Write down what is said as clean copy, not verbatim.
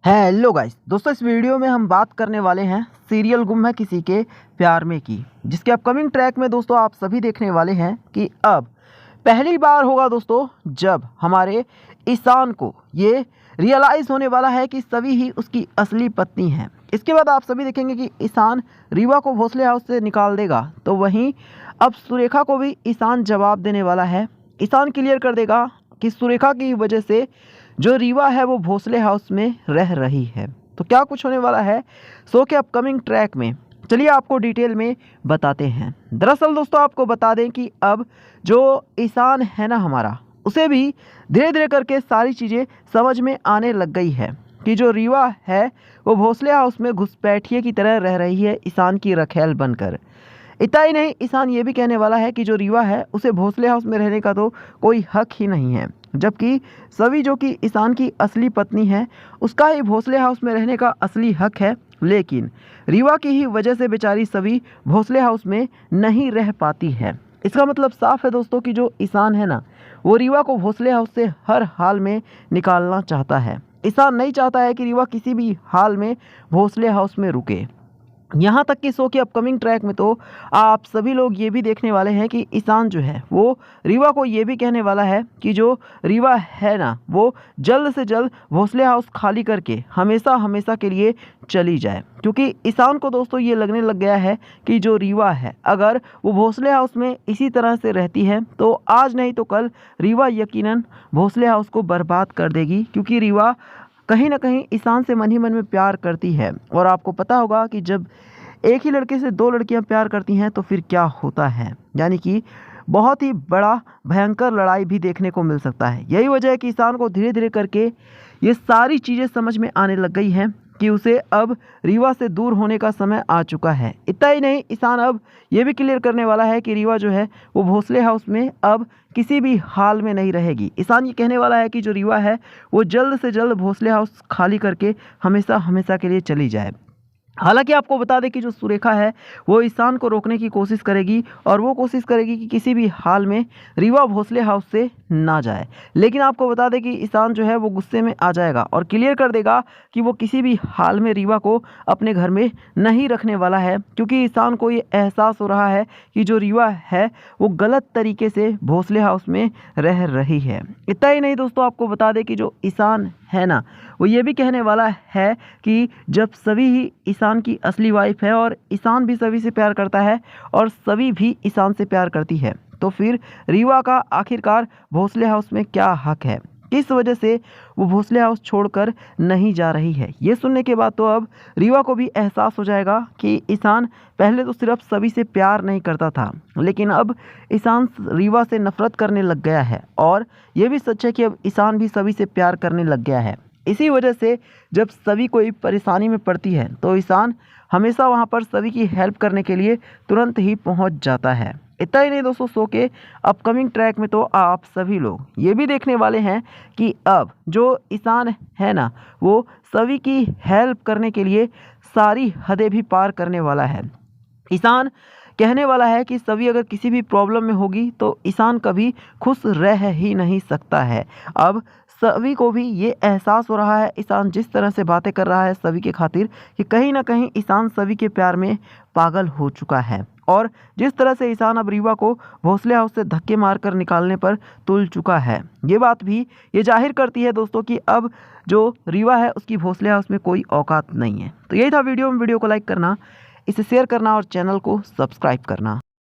Hello guys दोस्तों, इस video में हम बात करने वाले हैं सीरियल गुम है किसी के प्यार में की, जिसके अपकमिंग ट्रैक में दोस्तों आप सभी देखने वाले हैं कि अब पहली बार होगा दोस्तों जब हमारे ईशान को ये रियलाइज़ होने वाला है कि सभी ही उसकी असली पत्नी है। इसके बाद आप सभी देखेंगे कि ईशान रीवा को भोसले हाउस से निकाल देगा, तो वहीं अब सुरेखा को भी ईशान जवाब देने वाला है। ईशान क्लियर कर देगा कि सुरेखा की वजह से जो रीवा है वो भोसले हाउस में रह रही है। तो क्या कुछ होने वाला है शो के अपकमिंग ट्रैक में, चलिए आपको डिटेल में बताते हैं। दरअसल दोस्तों आपको बता दें कि अब जो ईशान है ना हमारा, उसे भी धीरे धीरे करके सारी चीज़ें समझ में आने लग गई है कि जो रीवा है वो भोसले हाउस में घुसपैठिए की तरह रह रही है ईशान की रखेल बनकर। इतना ही नहीं, ईशान ये भी कहने वाला है कि जो रीवा है उसे भोसले हाउस में रहने का तो कोई हक ही नहीं है, जबकि सभी जो कि ईशान की असली पत्नी है उसका ही भोसले हाउस में रहने का असली हक है। लेकिन रीवा की ही वजह से बेचारी सभी भोसले हाउस में नहीं रह पाती है। इसका मतलब साफ है दोस्तों कि जो ईशान है ना वो रीवा को भोसले हाउस से हर हाल में निकालना चाहता है। ईशान नहीं चाहता है कि रीवा किसी भी हाल में भोसले हाउस में रुके। यहाँ तक कि शो के अपकमिंग ट्रैक में तो आप सभी लोग ये भी देखने वाले हैं कि ईशान जो है वो रीवा को ये भी कहने वाला है कि जो रीवा है ना वो जल्द से जल्द भोसले हाउस खाली करके हमेशा हमेशा के लिए चली जाए, क्योंकि ईशान को दोस्तों ये लगने लग गया है कि जो रीवा है अगर वो भोसले हाउस में इसी तरह से रहती है तो आज नहीं तो कल रीवा यकीनन भोसले हाउस को बर्बाद कर देगी, क्योंकि रीवा कहीं ना कहीं ईशान से मन ही मन में प्यार करती है। और आपको पता होगा कि जब एक ही लड़के से दो लड़कियां प्यार करती हैं तो फिर क्या होता है, यानी कि बहुत ही बड़ा भयंकर लड़ाई भी देखने को मिल सकता है। यही वजह है कि ईशान को धीरे धीरे करके ये सारी चीज़ें समझ में आने लग गई हैं कि उसे अब रीवा से दूर होने का समय आ चुका है। इतना ही नहीं, ईशान अब ये भी क्लियर करने वाला है कि रीवा जो है वो भोसले हाउस में अब किसी भी हाल में नहीं रहेगी। ईशान ये कहने वाला है कि जो रीवा है वो जल्द से जल्द भोसले हाउस खाली करके हमेशा हमेशा के लिए चली जाए। हालांकि आपको बता दें कि जो सुरेखा है वो ईशान को रोकने की कोशिश करेगी और वो कोशिश करेगी कि किसी भी हाल में रीवा भोसले हाउस से ना जाए। लेकिन आपको बता दें कि ईशान जो है वो गुस्से में आ जाएगा और क्लियर कर देगा कि वो किसी भी हाल में रीवा को अपने घर में नहीं रखने वाला है, क्योंकि ईशान को ये एहसास हो रहा है कि जो रीवा है वो गलत तरीके से भोसले हाउस में रह रही है। इतना ही नहीं दोस्तों, आपको बता दें कि जो ईशान है ना वो ये भी कहने वाला है कि जब सभी ही ईशान की असली वाइफ है और ईशान भी सभी से प्यार करता है और सभी भी ईशान से प्यार करती है, तो फिर रीवा का आखिरकार भोसले हाउस में क्या हक है, किस वजह से वो भोसले हाउस छोड़कर नहीं जा रही है। ये सुनने के बाद तो अब रीवा को भी एहसास हो जाएगा कि ईशान पहले तो सिर्फ सभी से प्यार नहीं करता था, लेकिन अब ईशान रीवा से नफरत करने लग गया है। और ये भी सच है कि अब ईशान भी सभी से प्यार करने लग गया है। इसी वजह से जब सभी कोई परेशानी में पड़ती है तो ईशान हमेशा वहाँ पर सभी की हेल्प करने के लिए तुरंत ही पहुँच जाता है। इतना ही नहीं दोस्तों, शो के अपकमिंग ट्रैक में तो आप सभी लोग ये भी देखने वाले हैं कि अब जो ईशान है ना वो सभी की हेल्प करने के लिए सारी हदें भी पार करने वाला है। ईशान कहने वाला है कि सभी अगर किसी भी प्रॉब्लम में होगी तो ईशान कभी खुश रह ही नहीं सकता है। अब सभी को भी ये एहसास हो रहा है, ईशान जिस तरह से बातें कर रहा है सभी के खातिर, कि कहीं ना कहीं ईशान सभी के प्यार में पागल हो चुका है। और जिस तरह से ईशान अब रीवा को भोसले हाउस से धक्के मारकर निकालने पर तुल चुका है, ये बात भी ये जाहिर करती है दोस्तों कि अब जो रीवा है उसकी भोसले हाउस में कोई औकात नहीं है। तो यही था वीडियो में। वीडियो को लाइक करना, इसे शेयर करना और चैनल को सब्सक्राइब करना।